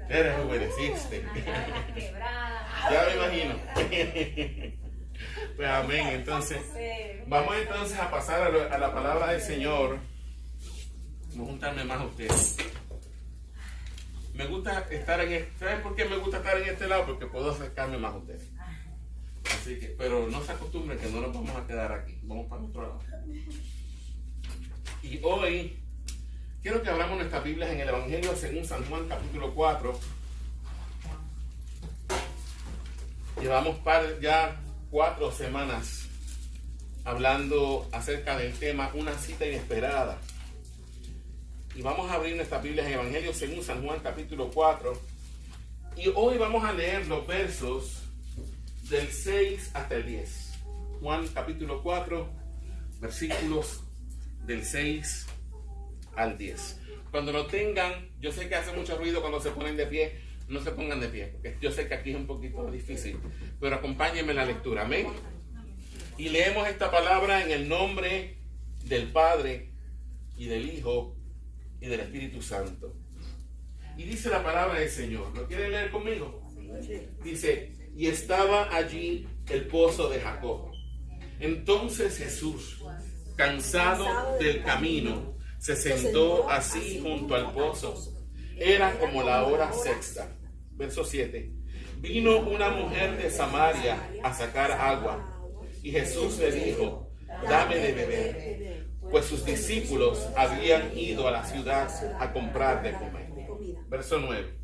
Te rejuveneciste. Ya me imagino. Pues amén. Entonces, vamos entonces a pasar a la palabra del Señor. Voy a juntarme más a ustedes. Me gusta estar en este. ¿Saben por qué me gusta estar en este lado? Porque puedo acercarme más a ustedes. Así que, pero no se acostumbren que no nos vamos a quedar aquí. Vamos para otro lado. Y hoy quiero que abramos nuestras Biblias en el Evangelio según San Juan, capítulo 4. Llevamos ya 4 semanas hablando acerca del tema Una cita inesperada. Y vamos a abrir nuestras Biblias en el Evangelio según San Juan, capítulo 4. Y hoy vamos a leer los versos del 6 hasta el 10. Juan, capítulo 4, versículos del 6 al 10. Cuando lo tengan, yo sé que hace mucho ruido cuando se ponen de pie. No se pongan de pie, porque yo sé que aquí es un poquito difícil, pero acompáñenme en la lectura, amén. Y leemos esta palabra en el nombre del Padre y del Hijo y del Espíritu Santo. Y dice la palabra del Señor. ¿Lo quieren leer conmigo? Dice: y estaba allí el pozo de Jacob. Entonces Jesús, cansado del camino, se sentó así junto al pozo. Era como la hora sexta. Verso 7. Vino una mujer de Samaria a sacar agua, y Jesús le dijo: dame de beber, pues sus discípulos habían ido a la ciudad a comprar de comer. Verso 9.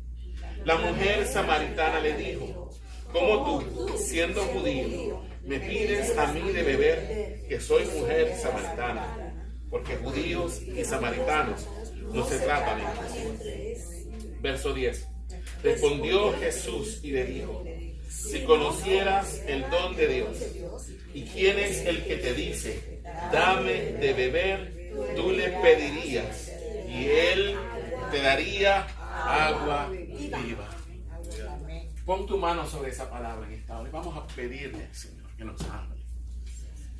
La mujer samaritana le dijo: ¿cómo tú, siendo judío, me pides a mí de beber, que soy mujer samaritana? Porque judíos y samaritanos no se tratan entre sí. Verso 10. Respondió Jesús y le dijo: si conocieras el don de Dios y quién es el que te dice, dame de beber, tú le pedirías y él te daría agua viva. Pon tu mano sobre esa palabra en esta hora y vamos a pedirle al Señor que nos hable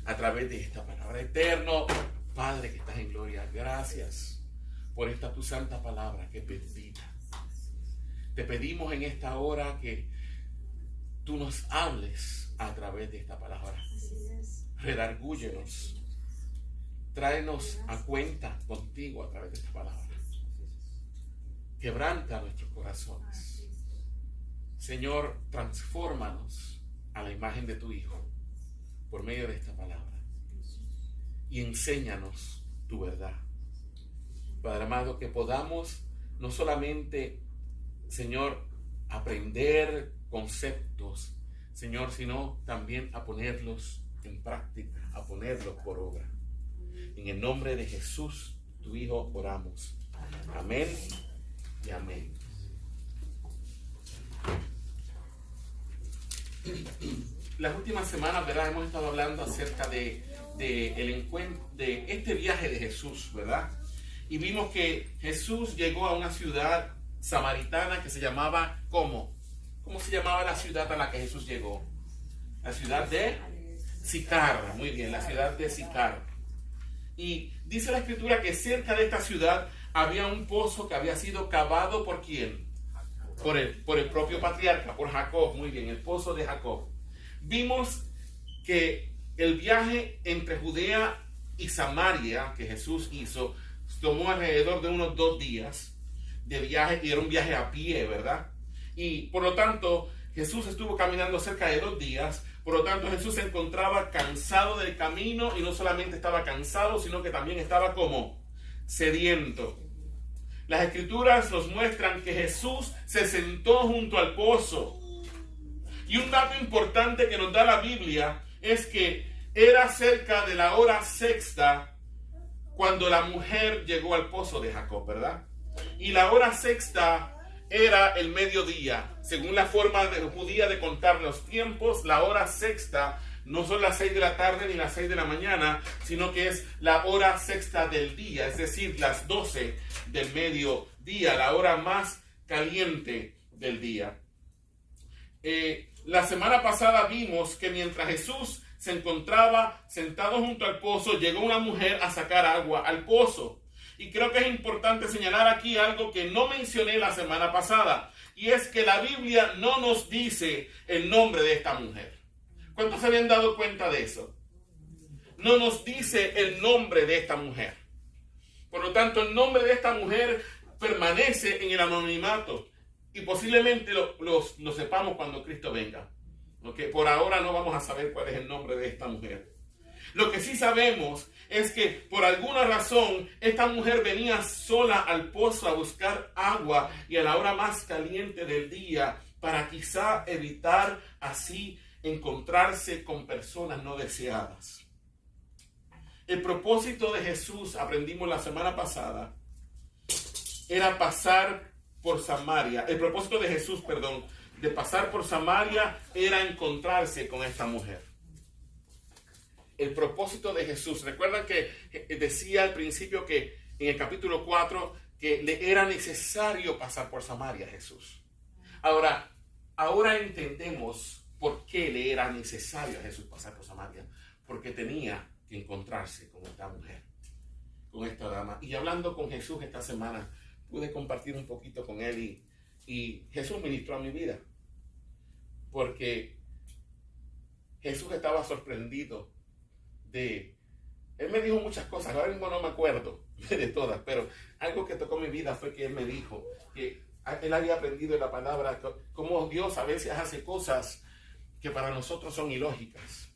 a través de esta palabra. Eterno Padre que estás en gloria, gracias por esta tu santa palabra que es bendita. Te pedimos en esta hora que tú nos hables a través de esta palabra. Redargúyenos. Tráenos a cuenta contigo a través de esta palabra. Quebranta nuestros corazones. Señor, transfórmanos a la imagen de tu Hijo por medio de esta palabra. Y enséñanos tu verdad. Padre amado, que podamos no solamente, Señor, aprender conceptos, Señor, sino también a ponerlos en práctica, a ponerlos por obra. En el nombre de Jesús, tu Hijo, oramos. Amén y amén. Las últimas semanas, ¿verdad?, hemos estado hablando acerca de el encuentro, de este viaje de Jesús, ¿verdad? Y vimos que Jesús llegó a una ciudad samaritana que se llamaba, ¿cómo se llamaba la ciudad a la que Jesús llegó? La ciudad de Sicar. Muy bien, la ciudad de Sicar. Y dice la Escritura que cerca de esta ciudad había un pozo que había sido cavado ¿por quién? Por el propio patriarca, por Jacob. Muy bien, el pozo de Jacob. Vimos que el viaje entre Judea y Samaria que Jesús hizo tomó alrededor de unos 2 días de viaje, y era un viaje a pie, ¿verdad? Y por lo tanto Jesús estuvo caminando cerca de 2 días. Por lo tanto Jesús se encontraba cansado del camino, y no solamente estaba cansado, sino que también estaba como sediento. Las Escrituras nos muestran que Jesús se sentó junto al pozo. Y un dato importante que nos da la Biblia es que era cerca de la hora sexta cuando la mujer llegó al pozo de Jacob, ¿verdad? Y la hora sexta era el mediodía. Según la forma judía de contar los tiempos, la hora sexta no son las 6 de la tarde ni las 6 de la mañana, sino que es la hora sexta del día, es decir, las 12 del mediodía, la hora más caliente del día. La semana pasada vimos que mientras Jesús se encontraba sentado junto al pozo, llegó una mujer a sacar agua al pozo. Y creo que es importante señalar aquí algo que no mencioné la semana pasada, Y es que la Biblia no nos dice el nombre de esta mujer. ¿Cuántos se habían dado cuenta de eso? No nos dice el nombre de esta mujer. Por lo tanto, el nombre de esta mujer permanece en el anonimato. Y posiblemente lo sepamos cuando Cristo venga. ¿Okay? Por ahora no vamos a saber cuál es el nombre de esta mujer. Lo que sí sabemos es que por alguna razón esta mujer venía sola al pozo a buscar agua y a la hora más caliente del día para quizá evitar así encontrarse con personas no deseadas. El propósito de Jesús, aprendimos la semana pasada, era pasar por Samaria. El propósito de Jesús, de pasar por Samaria era encontrarse con esta mujer. El propósito de Jesús. Recuerdan que decía al principio que en el capítulo 4 que le era necesario pasar por Samaria a Jesús. Ahora entendemos por qué le era necesario a Jesús pasar por Samaria. Porque tenía que encontrarse con esta mujer, con esta dama. Y hablando con Jesús esta semana, pude compartir un poquito con él y Jesús ministró a mi vida. Porque Jesús estaba sorprendido. Él me dijo muchas cosas, ahora mismo no me acuerdo de todas, pero algo que tocó mi vida fue que él me dijo que él había aprendido en la palabra cómo Dios a veces hace cosas que para nosotros son ilógicas.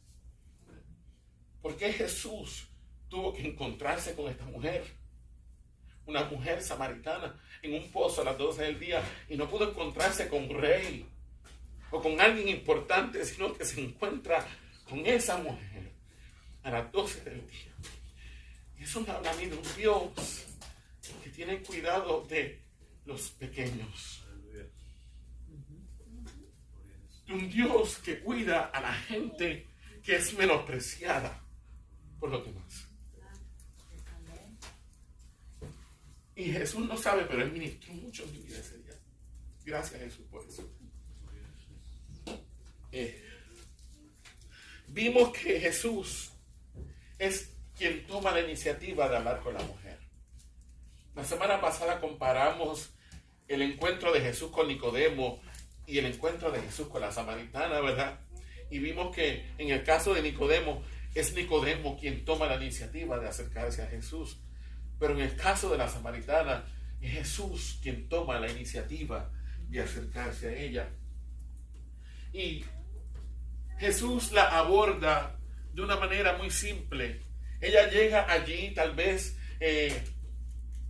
¿Por qué Jesús tuvo que encontrarse con esta mujer? Una mujer samaritana en un pozo a las 12 del día y no pudo encontrarse con un rey o con alguien importante, sino que se encuentra con esa mujer a las 12 del día. Y eso me habla a mí de un Dios que tiene cuidado de los pequeños. De un Dios que cuida a la gente que es menospreciada por los demás. Y Jesús no sabe, pero Él ministró mucho en mi vida ese día. Gracias, Jesús, por eso. Vimos que Jesús es quien toma la iniciativa de hablar con la mujer. La semana pasada comparamos el encuentro de Jesús con Nicodemo y el encuentro de Jesús con la samaritana, ¿verdad? Y vimos que en el caso de Nicodemo, es Nicodemo quien toma la iniciativa de acercarse a Jesús. Pero en el caso de la samaritana, es Jesús quien toma la iniciativa de acercarse a ella. Y Jesús la aborda de una manera muy simple. Ella llega allí tal vez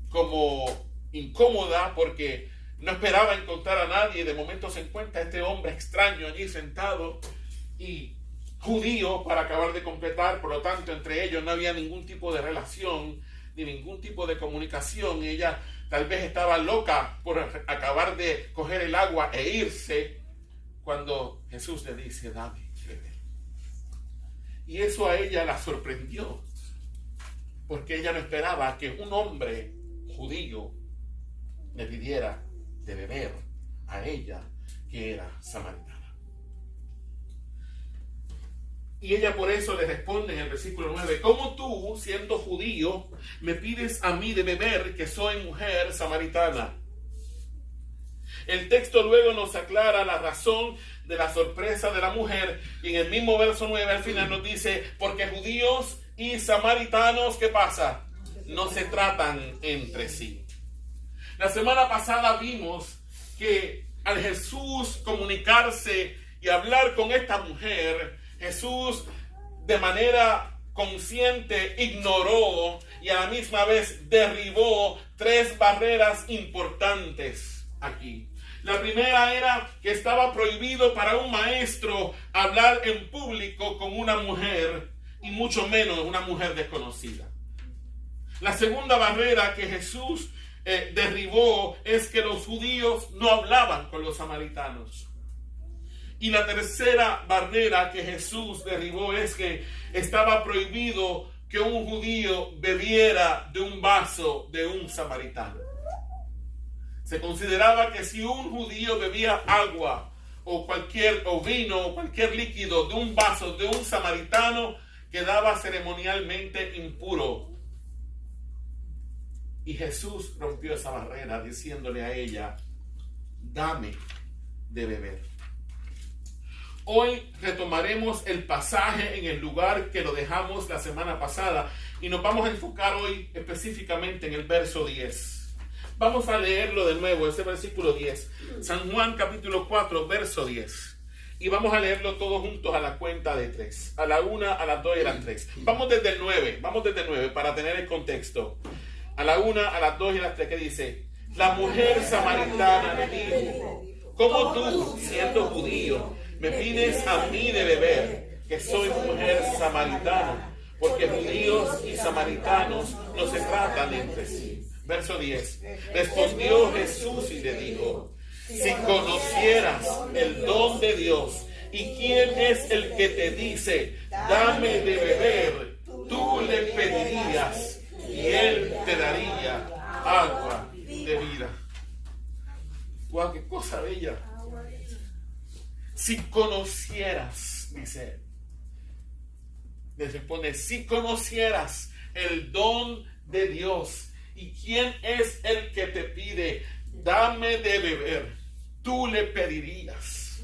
como incómoda porque no esperaba encontrar a nadie. De momento se encuentra este hombre extraño allí sentado y judío para acabar de completar. Por lo tanto, entre ellos no había ningún tipo de relación ni ningún tipo de comunicación. Ella tal vez estaba loca por acabar de coger el agua e irse cuando Jesús le dice: dame beber. Y eso a ella la sorprendió, porque ella no esperaba que un hombre judío le pidiera de beber a ella, que era samaritana. Y ella por eso le responde en el versículo 9: ¿cómo tú, siendo judío, me pides a mí de beber, que soy mujer samaritana? El texto luego nos aclara la razón de la sorpresa de la mujer, y en el mismo verso 9 al final nos dice: porque judíos y samaritanos, ¿qué pasa? No se tratan entre sí. La semana pasada vimos que al Jesús comunicarse y hablar con esta mujer, Jesús de manera consciente ignoró y a la misma vez derribó 3 barreras importantes aquí. La primera era que estaba prohibido para un maestro hablar en público con una mujer, y mucho menos una mujer desconocida. La segunda barrera que Jesús derribó es que los judíos no hablaban con los samaritanos. Y la tercera barrera que Jesús derribó es que estaba prohibido que un judío bebiera de un vaso de un samaritano. Se consideraba que si un judío bebía agua o vino o cualquier líquido de un vaso de un samaritano, quedaba ceremonialmente impuro. Y Jesús rompió esa barrera diciéndole a ella: dame de beber. Hoy retomaremos el pasaje en el lugar que lo dejamos la semana pasada y nos vamos a enfocar hoy específicamente en el verso 10. Vamos a leerlo de nuevo, ese versículo 10. San Juan capítulo 4, verso 10. Y vamos a leerlo todos juntos a la cuenta de 3. A la 1, a las 2 y a las 3. Vamos desde el 9 para tener el contexto. A la 1, a las 2 y a las 3, que dice: la mujer samaritana le dijo: ¿cómo tú, siendo judío, me pides a mí de beber, que soy mujer samaritana? Porque judíos y samaritanos no se tratan entre sí. Verso 10. Respondió Jesús y le dijo: si conocieras el don de Dios y quién es el que te dice, dame de beber, tú le pedirías y él te daría agua de vida. ¡Guau, qué cosa bella! Si conocieras, dice él. Le responde: si conocieras el don de Dios y quién es el que te pide, dame de beber, tú le pedirías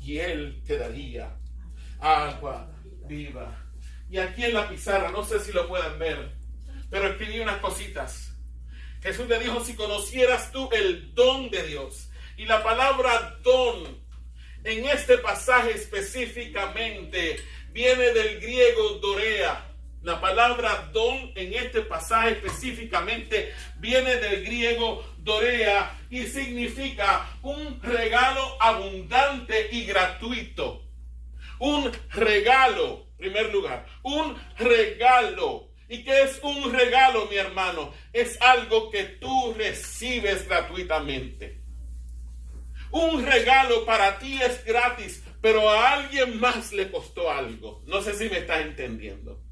y él te daría agua viva. Y aquí en la pizarra, no sé si lo pueden ver, pero escribí unas cositas. Jesús le dijo: si conocieras tú el don de Dios. Y la palabra don en este pasaje específicamente viene del griego dorea. La palabra don en este pasaje específicamente viene del griego dorea y significa un regalo abundante y gratuito. Un regalo, en primer lugar, un regalo. ¿Y qué es un regalo, mi hermano? Es algo que tú recibes gratuitamente. Un regalo para ti es gratis, pero a alguien más le costó algo. No sé si me estás entendiendo.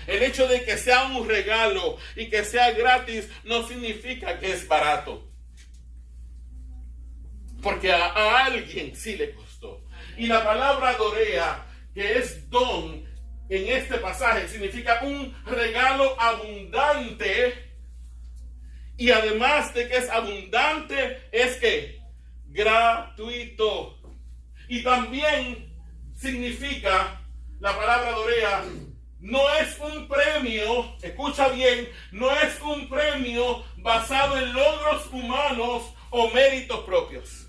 El hecho de que sea un regalo y que sea gratis no significa que es barato. Porque a alguien sí le costó. Y la palabra dorea, que es don, en este pasaje significa un regalo abundante. Y además de que es abundante, es que gratuito. Y también significa, la palabra dorea, no es un premio, escucha bien, no es un premio basado en logros humanos o méritos propios.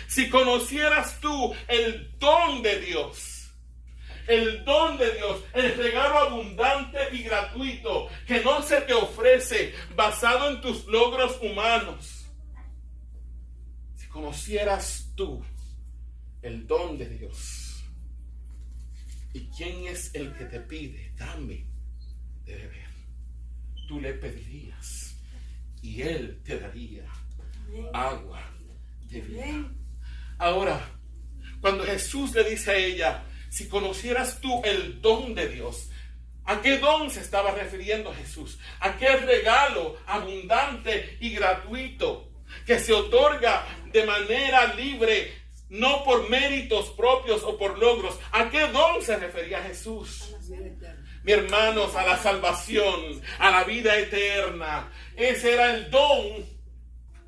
Si conocieras tú el don de Dios, el regalo abundante y gratuito que no se te ofrece basado en tus logros humanos. Si conocieras tú el don de Dios y quién es el que te pide, dame de beber, tú le pedirías y él te daría agua de vida. Ahora, cuando Jesús le dice a ella: si conocieras tú el don de Dios, ¿a qué don se estaba refiriendo Jesús? ¿A qué regalo abundante y gratuito que se otorga de manera libre, no por méritos propios o por logros? ¿A qué don se refería Jesús? Mi hermanos, a la salvación, a la vida eterna. Ese era el don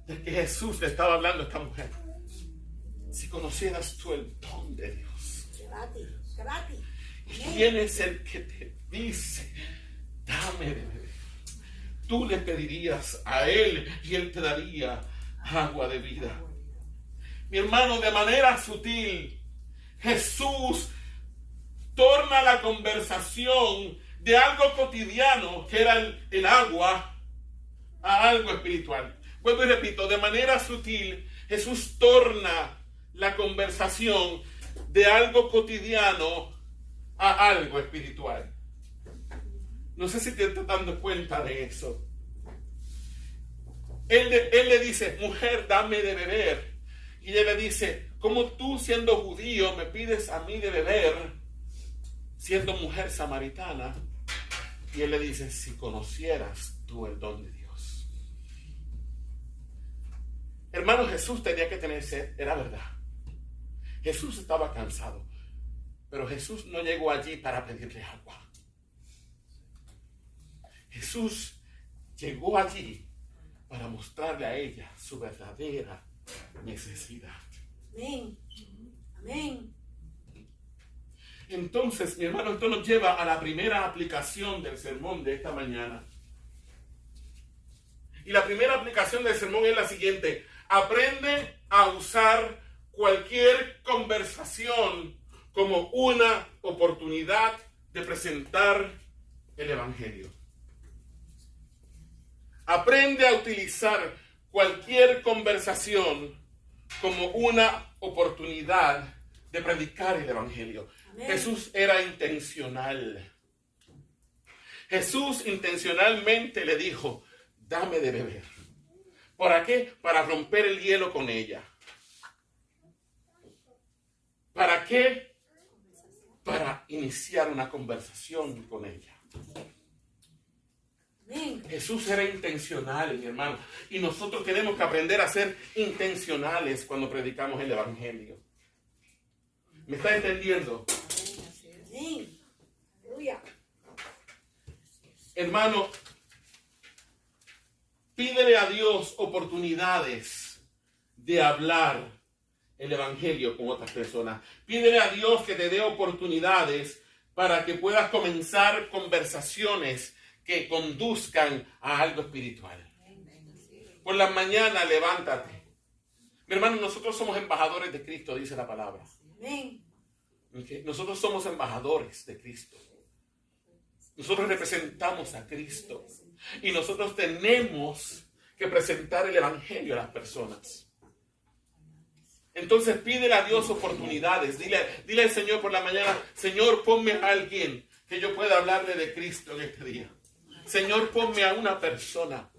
de que Jesús le estaba hablando a esta mujer. Si conocieras tú el don de Dios. Gratis. ¿Quién es el que te dice, dame de beber? Tú le pedirías a él y él te daría agua de vida. Mi hermano, de manera sutil, Jesús torna la conversación de algo cotidiano, que era el agua, a algo espiritual. Vuelvo y repito, de manera sutil, Jesús torna la conversación de algo cotidiano a algo espiritual. No sé si te estás dando cuenta de eso. Él le dice: mujer, dame de beber. Y ella le dice: ¿cómo tú, siendo judío, me pides a mí de beber, siendo mujer samaritana? Y él le dice: si conocieras tú el don de Dios. Hermano, Jesús tenía que tener sed, era verdad. Jesús estaba cansado, pero Jesús no llegó allí para pedirle agua. Jesús llegó allí para mostrarle a ella su verdadera necesidad. Amén. Amén. Entonces, mi hermano, esto nos lleva a la primera aplicación del sermón de esta mañana. Y la primera aplicación del sermón es la siguiente: aprende a usar cualquier conversación como una oportunidad de presentar el evangelio. Aprende a utilizar cualquier conversación como una oportunidad de predicar el evangelio. Amén. Jesús era intencional. Jesús intencionalmente le dijo: dame de beber. ¿Para qué? Para romper el hielo con ella. ¿Para qué? Para iniciar una conversación con ella. Amén. Jesús era intencional, mi hermano. Y nosotros tenemos que aprender a ser intencionales cuando predicamos el evangelio. ¿Me está entendiendo? Amén. Aleluya. Hermano, pídele a Dios oportunidades de hablar el evangelio con otras personas. Pídele a Dios que te dé oportunidades para que puedas comenzar conversaciones que conduzcan a algo espiritual. Por la mañana levántate. Mi hermano, nosotros somos embajadores de Cristo, dice la palabra. ¿Okay? Nosotros somos embajadores de Cristo. Nosotros representamos a Cristo. Y nosotros tenemos que presentar el evangelio a las personas. Entonces pídele a Dios oportunidades. Dile al Señor por la mañana: Señor, ponme a alguien que yo pueda hablarle de Cristo en este día. Señor, ponme a una persona.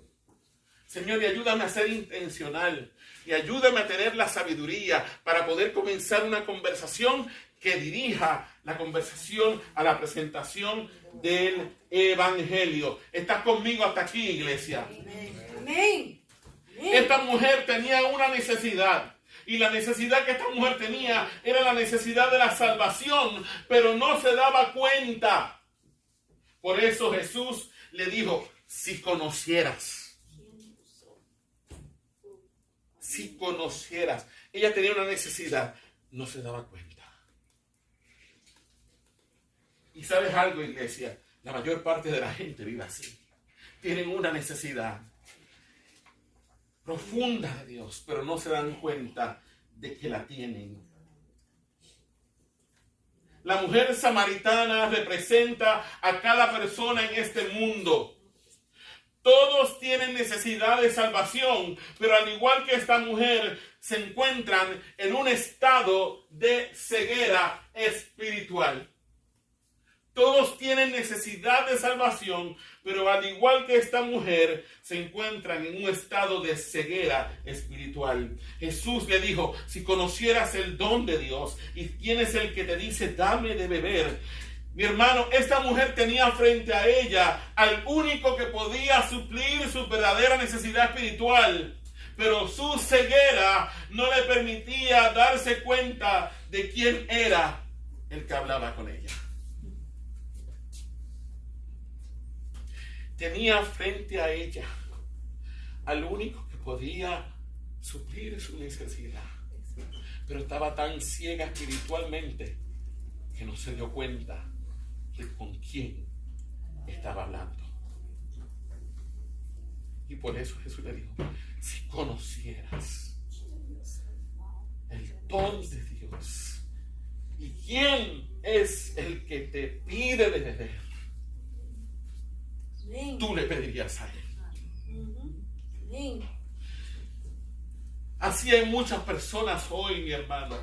Señor, y ayúdame a ser intencional. Y ayúdame a tener la sabiduría para poder comenzar una conversación que dirija la conversación a la presentación del evangelio. ¿Estás conmigo hasta aquí, iglesia? Amén. Esta mujer tenía una necesidad. Y la necesidad que esta mujer tenía era la necesidad de la salvación, pero no se daba cuenta. Por eso Jesús le dijo: si conocieras. Si conocieras. Ella tenía una necesidad, no se daba cuenta. Y sabes algo, iglesia, la mayor parte de la gente vive así. Tienen una necesidad profunda de Dios, pero no se dan cuenta de que la tienen. La mujer samaritana representa a cada persona en este mundo. Todos tienen necesidad de salvación, pero al igual que esta mujer, se encuentran en un estado de ceguera espiritual. Todos tienen necesidad de salvación, pero al igual que esta mujer, se encuentran en un estado de ceguera espiritual. Jesús le dijo: si conocieras el don de Dios y quién es el que te dice dame de beber. Mi hermano, esta mujer tenía frente a ella al único que podía suplir su verdadera necesidad espiritual. Pero su ceguera no le permitía darse cuenta de quién era el que hablaba con ella. Tenía frente a ella al único que podía suplir su necesidad. Pero estaba tan ciega espiritualmente que no se dio cuenta de con quién estaba hablando. Y por eso Jesús le dijo: si conocieras el don de Dios y quién es el que te pide de beber, tú le pedirías a él. Así hay muchas personas hoy, mi hermano.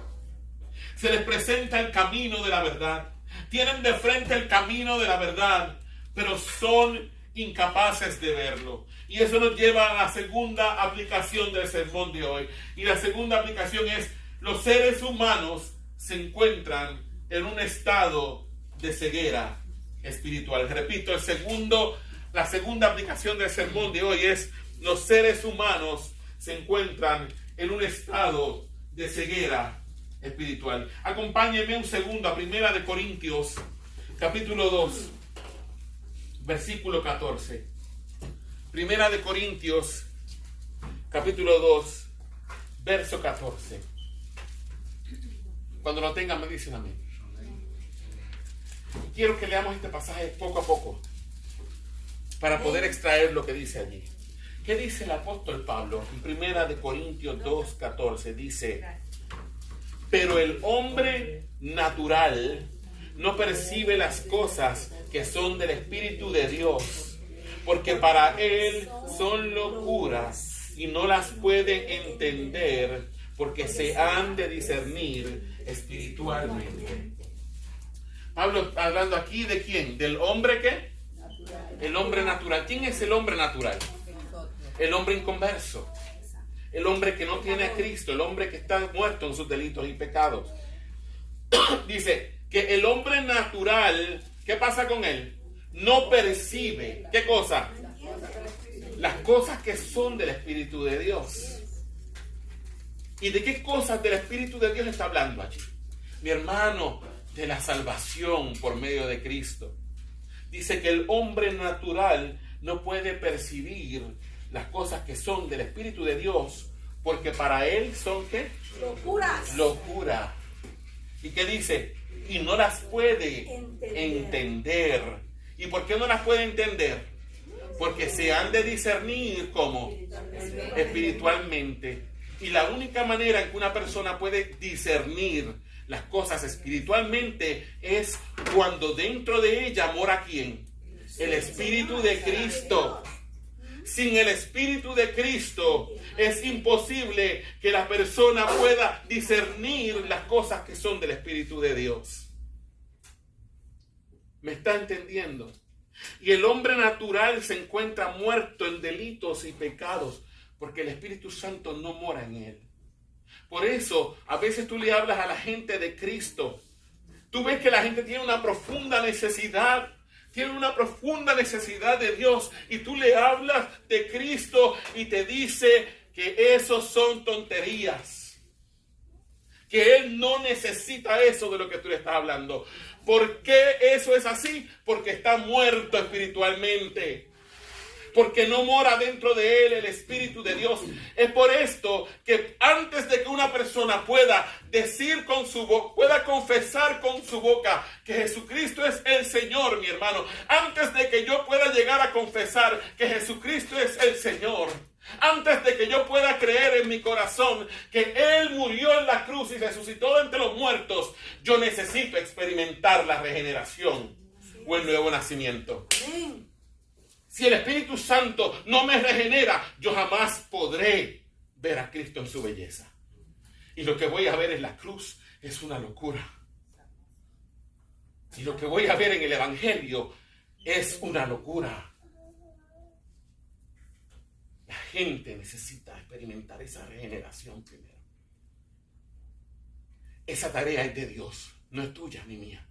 Se les presenta el camino de la verdad. Tienen de frente el camino de la verdad, pero son incapaces de verlo. Y eso nos lleva a la segunda aplicación del sermón de hoy. Y la segunda aplicación es: los seres humanos se encuentran en un estado de ceguera espiritual. Repito, la segunda aplicación del sermón de hoy es: los seres humanos se encuentran en un estado de ceguera espiritual. Acompáñenme un segundo a 1 Corintios, capítulo 2, versículo 14. 1 Corintios, capítulo 2, verso 14. Cuando lo tengan me dicen amén. Quiero que leamos este pasaje poco a poco para poder extraer lo que dice allí. ¿Qué dice el apóstol Pablo? En 1 Corintios 2, 14 dice: pero el hombre natural no percibe las cosas que son del Espíritu de Dios, porque para él son locuras y no las puede entender, porque se han de discernir espiritualmente. Pablo hablando aquí de quién, del hombre ¿qué? El hombre natural. ¿Quién es el hombre natural? El hombre inconverso, el hombre que no tiene a Cristo, el hombre que está muerto en sus delitos y pecados. Dice que el hombre natural, ¿qué pasa con él? No percibe, ¿qué cosa? Las cosas que son del Espíritu de Dios. ¿Y de qué cosas del Espíritu de Dios está hablando allí? Mi hermano, de la salvación por medio de Cristo. Dice que el hombre natural no puede percibir las cosas que son del Espíritu de Dios, porque para él son ¿qué? Locuras. Locura. ¿Y qué dice? Y no las puede entender. ¿Y por qué no las puede entender? Porque se han de discernir como espiritualmente. Y la única manera en que una persona puede discernir las cosas espiritualmente es cuando dentro de ella mora ¿quién? El Espíritu de Cristo. Sin el Espíritu de Cristo es imposible que la persona pueda discernir las cosas que son del Espíritu de Dios. ¿Me está entendiendo? Y el hombre natural se encuentra muerto en delitos y pecados porque el Espíritu Santo no mora en él. Por eso, a veces tú le hablas a la gente de Cristo. Tú ves que la gente tiene una profunda necesidad. Tiene una profunda necesidad de Dios. Y tú le hablas de Cristo y te dice que esos son tonterías. Que Él no necesita eso de lo que tú le estás hablando. ¿Por qué eso es así? Porque está muerto espiritualmente. Porque no mora dentro de él el Espíritu de Dios. Es por esto que antes de que una persona pueda decir con su boca, pueda confesar con su boca que Jesucristo es el Señor, mi hermano, antes de que yo pueda llegar a confesar que Jesucristo es el Señor, antes de que yo pueda creer en mi corazón que Él murió en la cruz y resucitó de entre los muertos, yo necesito experimentar la regeneración o el nuevo nacimiento. Amén. Si el Espíritu Santo no me regenera, yo jamás podré ver a Cristo en su belleza. Y lo que voy a ver en la cruz es una locura. Y lo que voy a ver en el Evangelio es una locura. La gente necesita experimentar esa regeneración primero. Esa tarea es de Dios, no es tuya ni mía.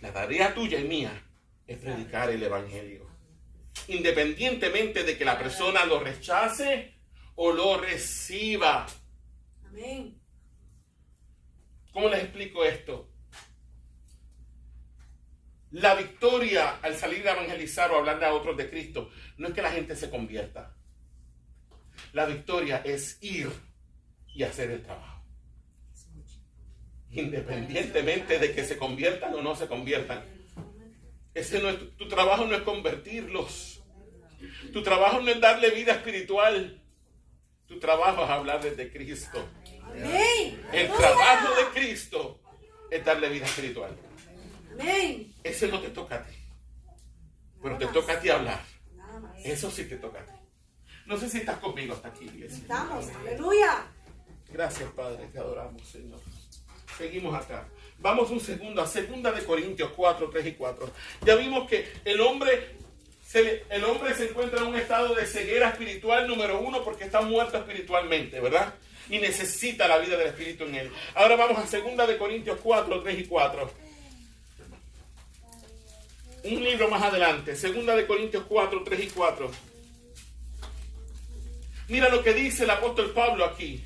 La tarea tuya y mía es predicar el Evangelio. Independientemente de que la persona lo rechace o lo reciba. Amén. ¿Cómo les explico esto? La victoria al salir a evangelizar o hablarle a otros de Cristo no es que la gente se convierta. La victoria es ir y hacer el trabajo. Independientemente de que se conviertan o no se conviertan. Tu trabajo no es convertirlos. Tu trabajo no es darle vida espiritual. Tu trabajo es hablarles de Cristo. Amén. El trabajo de Cristo es darle vida espiritual. Amén. Ese no te toca a ti. Pero te toca a ti hablar. Eso sí te toca a ti. No sé si estás conmigo hasta aquí, iglesia. Estamos. Aleluya. Gracias, Padre, te adoramos, Señor. Seguimos acá. Vamos un segundo a 2 Corintios 4, 3 y 4. Ya vimos que el hombre se encuentra en un estado de ceguera espiritual, número 1, porque está muerto espiritualmente, ¿verdad? Y necesita la vida del Espíritu en él. Ahora vamos a 2 Corintios 4, 3 y 4. Un libro más adelante, 2 Corintios 4, 3 y 4. Mira lo que dice el apóstol Pablo aquí.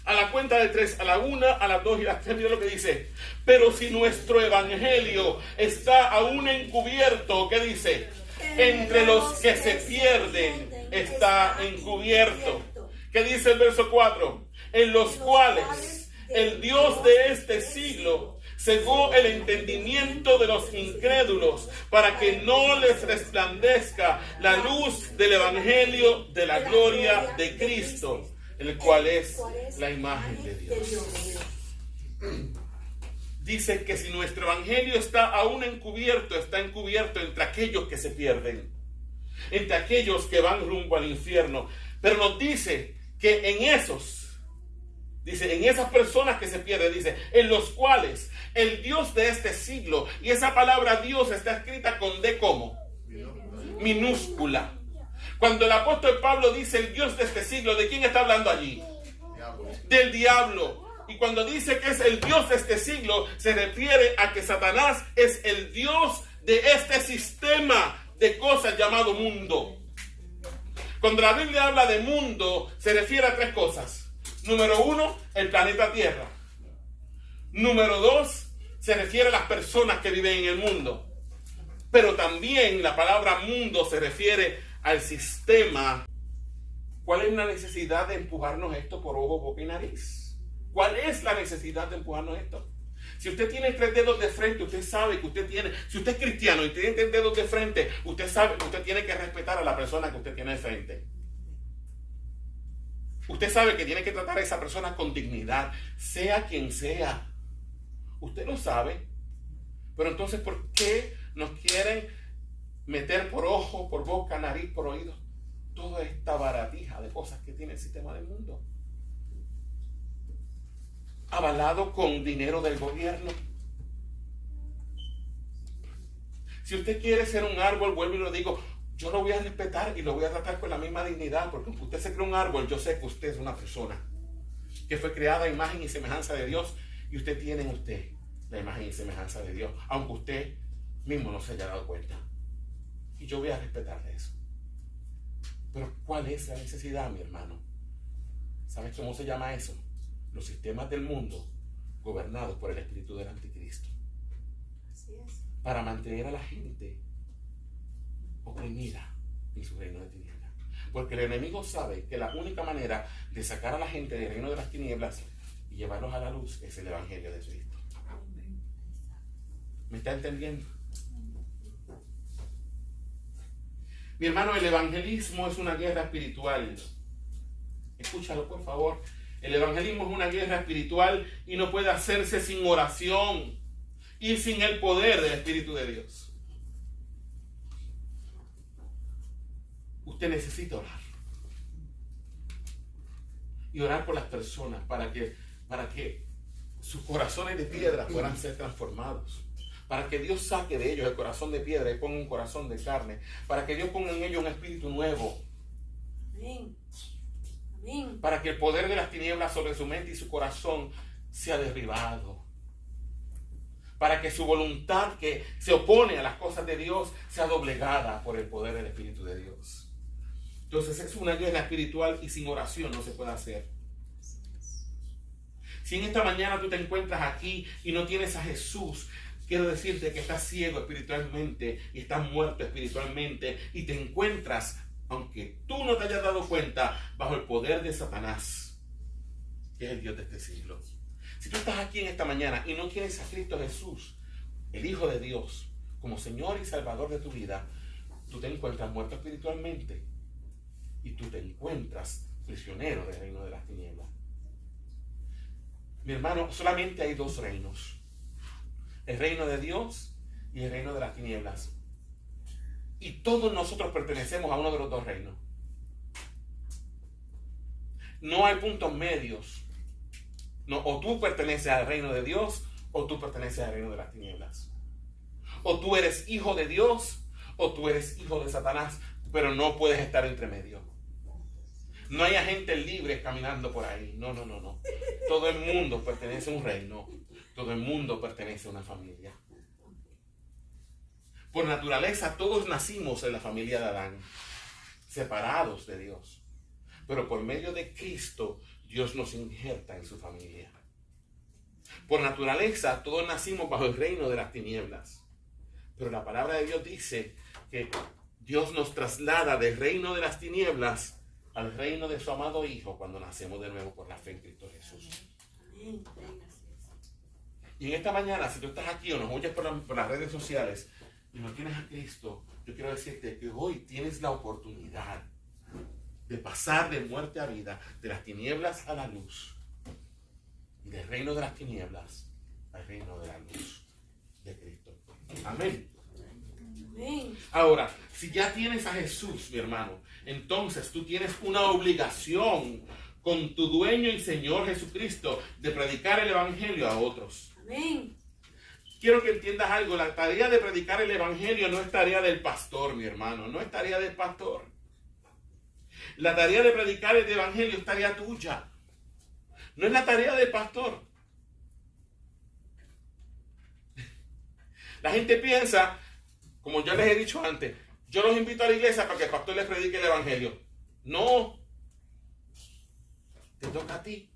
A la cuenta de 3, a la 1, a las 2 y a las 3, mira lo que dice. Pero si nuestro evangelio está aún encubierto, ¿qué dice? Entre los que se pierden está encubierto. ¿Qué dice el verso 4? En los cuales el Dios de este siglo cegó el entendimiento de los incrédulos para que no les resplandezca la luz del evangelio de la gloria de Cristo, el cual es la imagen de Dios. Dice que si nuestro evangelio está aún encubierto, está encubierto entre aquellos que se pierden, entre aquellos que van rumbo al infierno. Pero nos dice que en esas personas que se pierden, dice, en los cuales el Dios de este siglo, y esa palabra Dios está escrita con D como minúscula. Cuando el apóstol Pablo dice el Dios de este siglo, ¿de quién está hablando allí? Del diablo. Y cuando dice que es el Dios de este siglo, se refiere a que Satanás es el Dios de este sistema de cosas llamado mundo. Cuando la Biblia habla de mundo, se refiere a tres cosas. Número 1, el planeta Tierra. Número 2, se refiere a las personas que viven en el mundo. Pero también la palabra mundo se refiere al sistema. ¿Cuál es la necesidad de empujarnos esto por ojo, boca y nariz? ¿Cuál es la necesidad de empujarnos esto? Si usted tiene 3 dedos de frente, usted sabe que usted tiene, si usted es cristiano y tiene 3 dedos de frente, usted sabe que usted tiene que respetar a la persona que usted tiene de frente. Usted sabe que tiene que tratar a esa persona con dignidad, sea quien sea. Usted lo sabe. Pero entonces, ¿por qué nos quieren meter por ojo, por boca, nariz, por oído toda esta baratija de cosas que tiene el sistema del mundo? Avalado con dinero del gobierno. Si usted quiere ser un árbol, vuelvo y lo digo, yo lo voy a respetar y lo voy a tratar con la misma dignidad, porque aunque usted se cree un árbol, yo sé que usted es una persona que fue creada a imagen y semejanza de Dios, y usted tiene en usted la imagen y semejanza de Dios, aunque usted mismo no se haya dado cuenta. Y yo voy a respetarle eso. Pero ¿cuál es la necesidad, mi hermano? ¿Sabes cómo se llama eso? Los sistemas del mundo gobernados por el espíritu del anticristo. Así es. Para mantener a la gente oprimida en su reino de tinieblas. Porque el enemigo sabe que la única manera de sacar a la gente del reino de las tinieblas y llevarlos a la luz es el evangelio de Cristo. ¿Me está entendiendo? Mi hermano, el evangelismo es una guerra espiritual. Escúchalo, por favor. El evangelismo es una guerra espiritual y no puede hacerse sin oración y sin el poder del Espíritu de Dios. Usted necesita orar. Y orar por las personas para que sus corazones de piedra puedan ser transformados. Para que Dios saque de ellos el corazón de piedra y ponga un corazón de carne. Para que Dios ponga en ellos un espíritu nuevo. Amén. Amén. Para que el poder de las tinieblas sobre su mente y su corazón sea derribado. Para que su voluntad que se opone a las cosas de Dios sea doblegada por el poder del Espíritu de Dios. Entonces es una guerra espiritual y sin oración no se puede hacer. Si en esta mañana tú te encuentras aquí y no tienes a Jesús, quiero decirte que estás ciego espiritualmente y estás muerto espiritualmente y te encuentras, aunque tú no te hayas dado cuenta, bajo el poder de Satanás, que es el Dios de este siglo. Si tú estás aquí en esta mañana y no tienes a Cristo Jesús, el Hijo de Dios, como Señor y Salvador de tu vida, tú te encuentras muerto espiritualmente y tú te encuentras prisionero del reino de las tinieblas. Mi hermano, solamente hay 2 reinos: el reino de Dios y el reino de las tinieblas. Y todos nosotros pertenecemos a uno de los 2 reinos. No hay puntos medios. No, o tú perteneces al reino de Dios o tú perteneces al reino de las tinieblas. O tú eres hijo de Dios o tú eres hijo de Satanás, pero no puedes estar entre medio. No hay agentes libres caminando por ahí. No. Todo el mundo pertenece a un reino. Todo el mundo pertenece a una familia. Por naturaleza, todos nacimos en la familia de Adán, separados de Dios. Pero por medio de Cristo, Dios nos injerta en su familia. Por naturaleza, todos nacimos bajo el reino de las tinieblas. Pero la palabra de Dios dice que Dios nos traslada del reino de las tinieblas al reino de su amado Hijo cuando nacemos de nuevo por la fe en Cristo Jesús. Amén. Y en esta mañana, si tú estás aquí o nos oyes por las redes sociales y no tienes a Cristo, yo quiero decirte que hoy tienes la oportunidad de pasar de muerte a vida, de las tinieblas a la luz, y del reino de las tinieblas al reino de la luz de Cristo. Amén. Amén. Ahora, si ya tienes a Jesús, mi hermano, entonces tú tienes una obligación con tu dueño y Señor Jesucristo de predicar el Evangelio a otros. Amén. Quiero que entiendas algo, la tarea de predicar el Evangelio no es tarea del pastor, mi hermano, no es tarea del pastor. La tarea de predicar el Evangelio es tarea tuya, no es la tarea del pastor. La gente piensa, como yo les he dicho antes, yo los invito a la iglesia para que el pastor les predique el Evangelio. No, te toca a ti.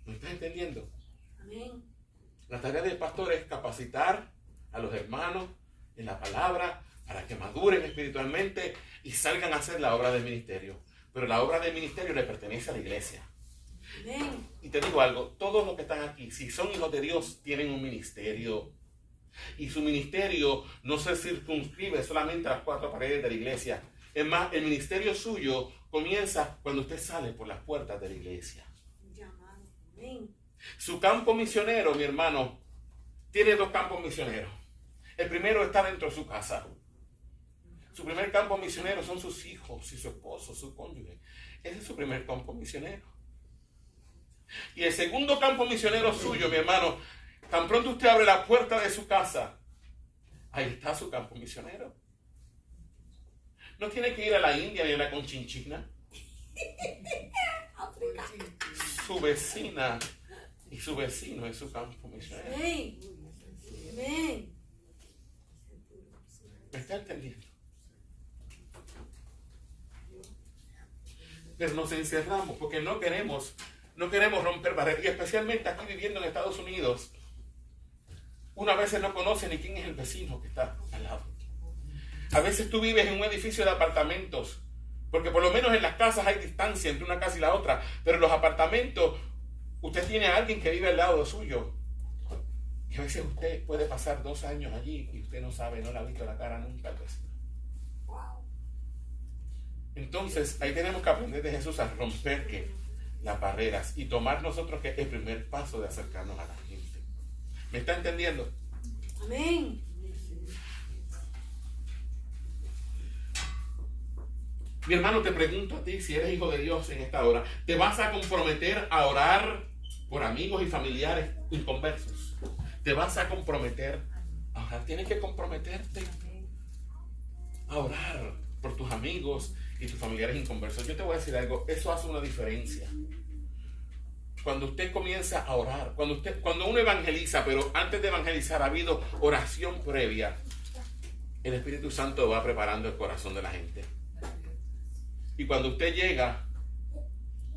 ¿Me estás entendiendo? Amén. La tarea del pastor es capacitar a los hermanos en la palabra para que maduren espiritualmente y salgan a hacer la obra del ministerio. Pero la obra del ministerio le pertenece a la iglesia. Amén. Y te digo algo, todos los que están aquí, si son hijos de Dios, tienen un ministerio. Y su ministerio no se circunscribe solamente a las 4 paredes de la iglesia. Es más, el ministerio suyo comienza cuando usted sale por las puertas de la iglesia. Llamado. Amén. Su campo misionero, mi hermano, tiene 2 campos misioneros. El primero está dentro de su casa. Su primer campo misionero son sus hijos y su esposo, su cónyuge. Ese es su primer campo misionero. Y el segundo campo misionero suyo, mi hermano, tan pronto usted abre la puerta de su casa, ahí está su campo misionero. No tiene que ir a la India ni a la Conchinchina. Su vecina y su vecino es su campo misionero. Amén. Amén. ¿Me está entendiendo? Pero nos encerramos porque no queremos romper barreras. Y especialmente aquí viviendo en Estados Unidos, uno a veces no conoce ni quién es el vecino que está al lado. A veces tú vives en un edificio de apartamentos, porque por lo menos en las casas hay distancia entre una casa y la otra, pero en los apartamentos usted tiene a alguien que vive al lado suyo. Y a veces usted puede pasar 2 años allí y usted no sabe, no le ha visto la cara nunca al vecino. Entonces ahí tenemos que aprender de Jesús a romper las barreras y tomar nosotros que el primer paso de acercarnos a la gente. ¿Me está entendiendo? Amén. Mi hermano, te pregunto a ti, si eres hijo de Dios en esta hora, ¿te vas a comprometer a orar por amigos y familiares inconversos? ¿Te vas a comprometer a orar? Tienes que comprometerte a orar por tus amigos y tus familiares inconversos. Yo te voy a decir algo, eso hace una diferencia. Cuando usted comienza a orar, cuando uno evangeliza, pero antes de evangelizar ha habido oración previa, el Espíritu Santo va preparando el corazón de la gente. Y cuando usted llega,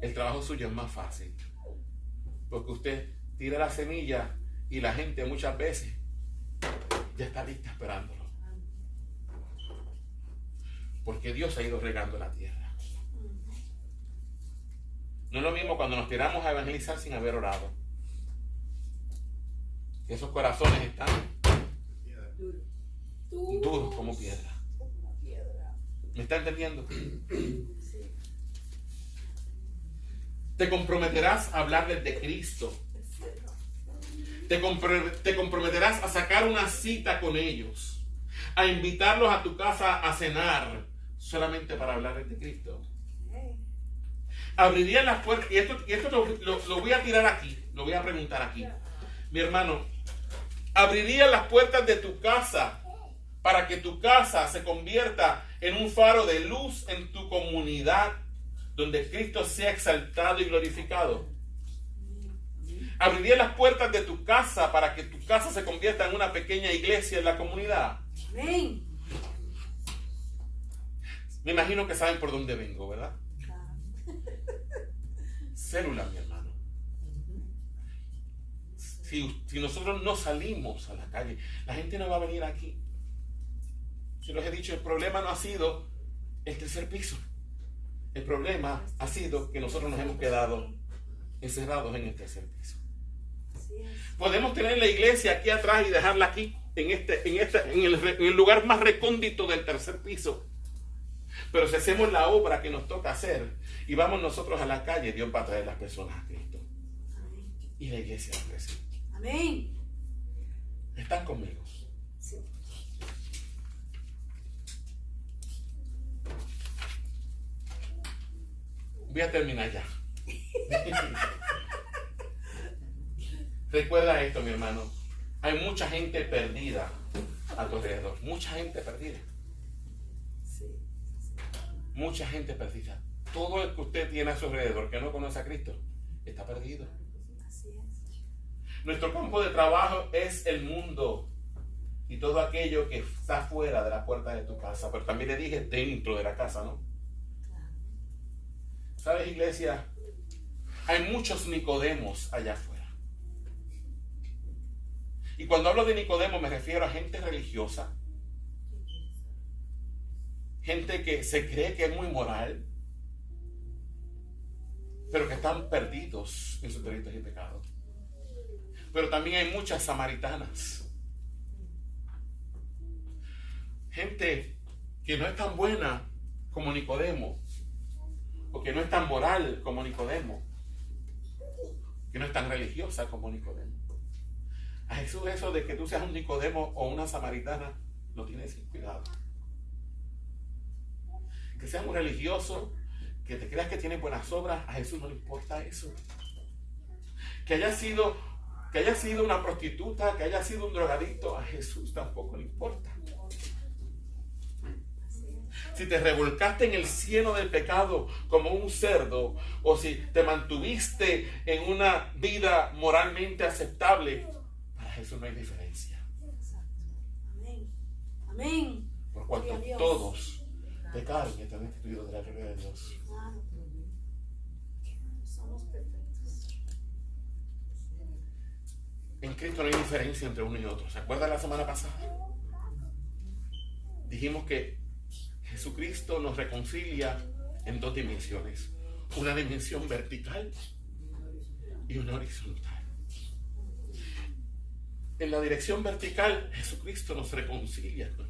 el trabajo suyo es más fácil. Porque usted tira la semilla y la gente muchas veces ya está lista esperándolo. Porque Dios ha ido regando la tierra. No es lo mismo cuando nos tiramos a evangelizar sin haber orado. Esos corazones están duros como piedra. ¿Me está entendiendo? Te comprometerás a hablarles de Cristo. Te comprometerás a sacar una cita con ellos, a invitarlos a tu casa a cenar solamente para hablarles de Cristo. Abrirían las puertas, y esto lo voy a tirar aquí, lo voy a preguntar aquí. Mi hermano, abrirían las puertas de tu casa para que tu casa se convierta en un faro de luz en tu comunidad, donde Cristo sea exaltado y glorificado. Abriría las puertas de tu casa para que tu casa se convierta en una pequeña iglesia en la comunidad. Amén. Me imagino que saben por dónde vengo, ¿verdad? Célula, mi hermano. Si nosotros no salimos a la calle, la gente no va a venir aquí. Yo les he dicho, el problema no ha sido el tercer piso. El problema ha sido que nosotros nos hemos quedado encerrados en el tercer piso. Así es. Podemos tener la iglesia aquí atrás y dejarla aquí, en el lugar más recóndito del tercer piso. Pero si hacemos la obra que nos toca hacer y vamos nosotros a la calle, Dios va a traer las personas a Cristo. Amén. Y la iglesia va a crecer. Amén. ¿Están conmigo? Sí. Voy a terminar ya. Recuerda esto, mi hermano. Hay mucha gente perdida a tu alrededor. Mucha gente perdida. Sí. Mucha gente perdida. Todo el que usted tiene a su alrededor que no conoce a Cristo está perdido. Así es. Nuestro campo de trabajo es el mundo y todo aquello que está fuera de la puerta de tu casa. Pero también le dije dentro de la casa, ¿no? Claro. ¿Sabes, iglesia? Hay muchos Nicodemos allá afuera. Y cuando hablo de Nicodemo me refiero a gente religiosa, gente que se cree que es muy moral, pero que están perdidos en sus delitos y pecados. Pero también hay muchas samaritanas, gente que no es tan buena como Nicodemo, o que no es tan moral como Nicodemo, que no es tan religiosa como Nicodemo. A Jesús eso de que tú seas un Nicodemo o una samaritana no tiene sin cuidado. Que seas un religioso, que te creas que tienes buenas obras, a Jesús no le importa eso. Que haya sido una prostituta, que haya sido un drogadicto, a Jesús tampoco le importa. Si te revolcaste en el cieno del pecado como un cerdo, o si te mantuviste en una vida moralmente aceptable, para Jesús no hay diferencia. Exacto. Amén. Amén. Por cuanto Gloria a Dios. todos pecaron y están destituidos de la gloria de Dios. Claro. Somos perfectos. En Cristo no hay diferencia entre uno y otro. ¿Se acuerdan la semana pasada? Dijimos que Jesucristo nos reconcilia en dos dimensiones. Una dimensión vertical y una horizontal. En la dirección vertical, Jesucristo nos reconcilia con